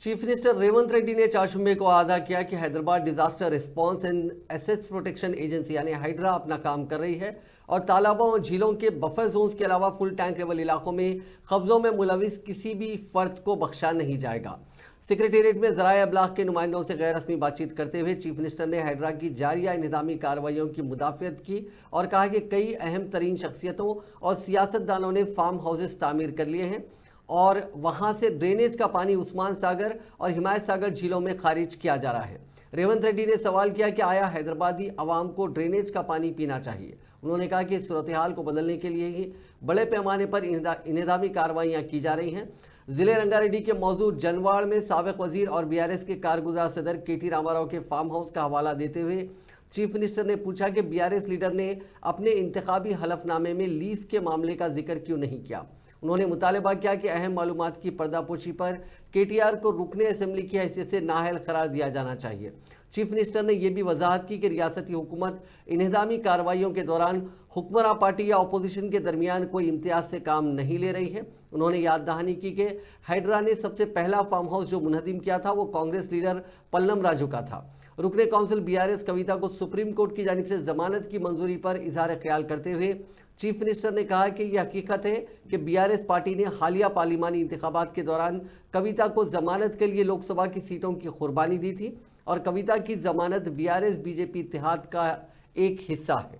Chief minister Revanth Reddy ने चाशुम्बे को आगाह किया कि Hyderabad disaster response and assets protection agency यानी हाइड्रा अपना काम कर रही है और तालाबों और झीलों के बफर जोन्स के अलावा फुल टैंक लेवल इलाकों में कब्जों में मुलविस किसी भी फर्द को बख्शा नहीं जाएगा। सेक्रेटेरिएट में ज़राए अबलाग के नुमाइंदों से गैर रस्मी बातचीत करते हुए चीफ मिनिस्टर ने हाइड्रा की जारी इंतजामी कार्रवाइयों की मुदाफ़ियत की और कहा कि कई अहम तरीन शख्सियतों और सियासतदानों ने फार्म हाउसेस तामीर कर लिए हैं और वहां से ड्रेनेज का पानी उस्मान सागर और हिमायत सागर झीलों में खारिज किया जा रहा है। रेवंत रेड्डी ने सवाल किया कि आया हैदराबादी आवाम को ड्रेनेज का पानी पीना चाहिए। उन्होंने कहा कि इस सूरत हाल को बदलने के लिए ही बड़े पैमाने पर इंतजामी कार्रवाइयाँ की जा रही हैं। जिले रंगारेड्डी के मौजूद जनवाड़ में साबिक वजीर और बीआरएस के कारगुजार सदर केटी रामाराव के फार्म हाउस का हवाला देते हुए चीफ मिनिस्टर ने पूछा कि बीआरएस लीडर ने अपने इंतखाबी हलफनामे में लीज के मामले का जिक्र क्यों नहीं किया। उन्होंने मुतालबा किया कि अहम मालूमात की पर्दापोशी पर केटीआर को रुकने असेंबली की हैसियत से नाअहल करार दिया जाना चाहिए। चीफ मिनिस्टर ने यह भी वजाहत की कि रियासती हुकूमत इंतजामी कार्रवाइयों के दौरान हुक्मरां पार्टी या अपोजिशन के दरमियान कोई इम्तियाज से काम नहीं ले रही है। उन्होंने याद दहानी की कि हाइड्रा ने सबसे पहला फार्म हाउस जो मुनहदिम किया था वो कांग्रेस लीडर पल्लम राजू का था। रुकने काउंसिल बीआरएस कविता को सुप्रीम कोर्ट की जानिब से जमानत की मंजूरी पर इजहार ख्याल करते हुए चीफ मिनिस्टर ने कहा कि यह हकीकत है कि बीआरएस पार्टी ने हालिया पार्लिमानी इंतखाबात के दौरान कविता को जमानत के लिए लोकसभा की सीटों की कुर्बानी दी थी और कविता की जमानत बीआरएस बीजेपी इत्तेहाद का एक हिस्सा है।